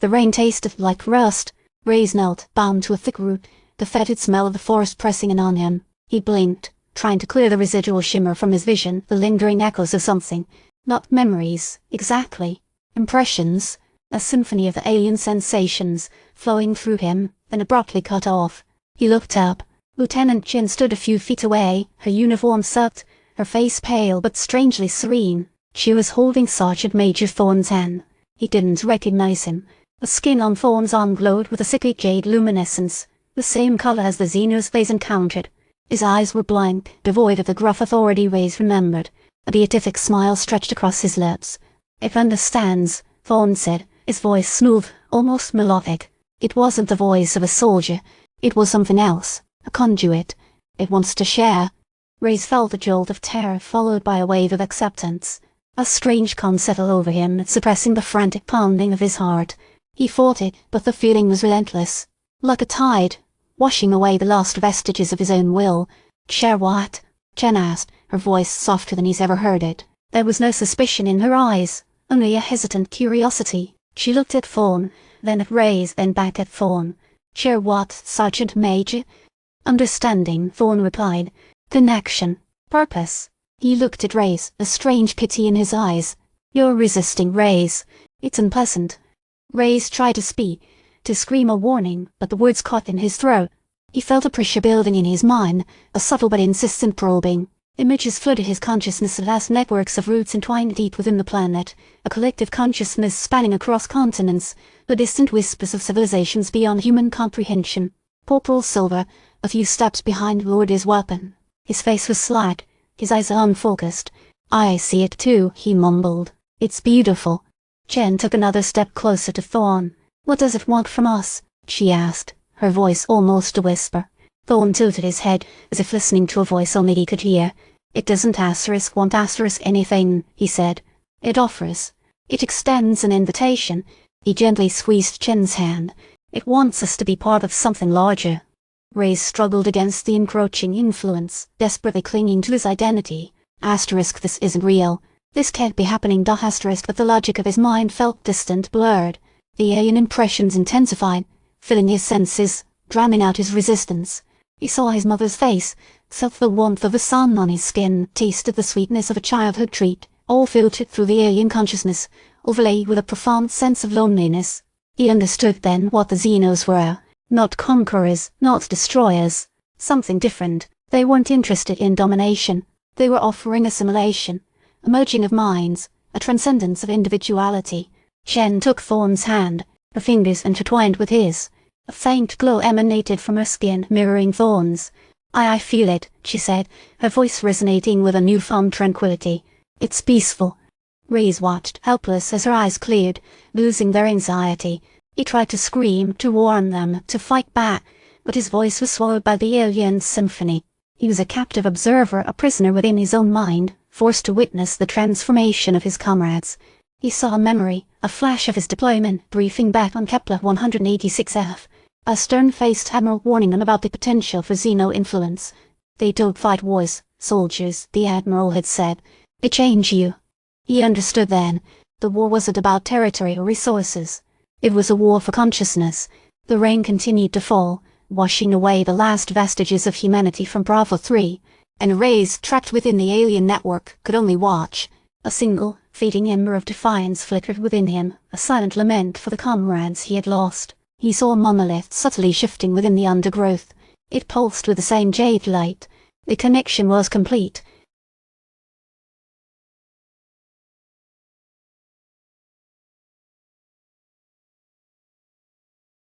The rain tasted like rust. Reyes knelt, bound to a thick root, the fetid smell of the forest pressing in on him. He blinked, trying to clear the residual shimmer from his vision, the lingering echoes of something. Not memories, exactly. Impressions. A symphony of the alien sensations, flowing through him, then abruptly cut off. He looked up. Lieutenant Jin stood a few feet away, her uniform sucked, her face pale but strangely serene. She was holding Sergeant Major Thorne's hand. He didn't recognize him. The skin on Thorne's arm glowed with a sickly jade luminescence, the same color as the xenos they'd encountered. His eyes were blank, devoid of the gruff authority Reyes remembered. A beatific smile stretched across his lips. "It understands," Thorne said, his voice smooth, almost melodic. It wasn't the voice of a soldier. It was something else, a conduit. It wants to share. Reyes felt a jolt of terror followed by a wave of acceptance. A strange calm settled over him, suppressing the frantic pounding of his heart. He fought it, but the feeling was relentless. Like a tide, washing away the last vestiges of his own will. "Share what?" Chen asked, her voice softer than he's ever heard it. There was no suspicion in her eyes, only a hesitant curiosity. She looked at Thorne, then at Reyes, then back at Thorne. "Share what, Sergeant Major?" "Understanding," Thorne replied. "Connection. Purpose." He looked at Reyes, a strange pity in his eyes. "You're resisting, Reyes. It's unpleasant." Reyes tried to speak, to scream a warning, but the words caught in his throat. He felt a pressure building in his mind, a subtle but insistent probing. Images flooded his consciousness as networks of roots entwined deep within the planet, a collective consciousness spanning across continents, the distant whispers of civilizations beyond human comprehension. Corporal Silver, a few steps behind, lowered his weapon. His face was slack, his eyes unfocused. "I see it too," he mumbled. "It's beautiful." Chen took another step closer to Thorne. "What does it want from us?" she asked, her voice almost a whisper. Thorne tilted his head, as if listening to a voice only he could hear. "It doesn't want anything," he said. "It offers. It extends an invitation." He gently squeezed Chen's hand. "It wants us to be part of something larger." Reyes struggled against the encroaching influence, desperately clinging to his identity. This isn't real. This can't be happening. But the logic of his mind felt distant, blurred. The alien impressions intensified, filling his senses, drowning out his resistance. He saw his mother's face, felt the warmth of the sun on his skin, tasted the sweetness of a childhood treat, all filtered through the alien consciousness, overlaid with a profound sense of loneliness. He understood then what the xenos were. Not conquerors, not destroyers. Something different. They weren't interested in domination. They were offering assimilation, a merging of minds, a transcendence of individuality. Chen took Thorne's hand, her fingers intertwined with his. A faint glow emanated from her skin, mirroring Thorne's. I feel it," she said, her voice resonating with a newfound tranquility. "It's peaceful." Reyes watched, helpless, as her eyes cleared, losing their anxiety. He tried to scream, to warn them, to fight back, but his voice was swallowed by the alien symphony. He was a captive observer, a prisoner within his own mind, forced to witness the transformation of his comrades. He saw a memory, a flash of his deployment, briefing back on Kepler 186F. A stern-faced admiral warning them about the potential for xeno influence. "They don't fight wars, soldiers," the admiral had said. "They change you." He understood then. The war wasn't about territory or resources. It was a war for consciousness. The rain continued to fall, washing away the last vestiges of humanity from Bravo 3, and Reyes, trapped within the alien network, could only watch. A single, fading ember of defiance flickered within him, a silent lament for the comrades he had lost. He saw a monolith subtly shifting within the undergrowth. It pulsed with the same jade light. The connection was complete.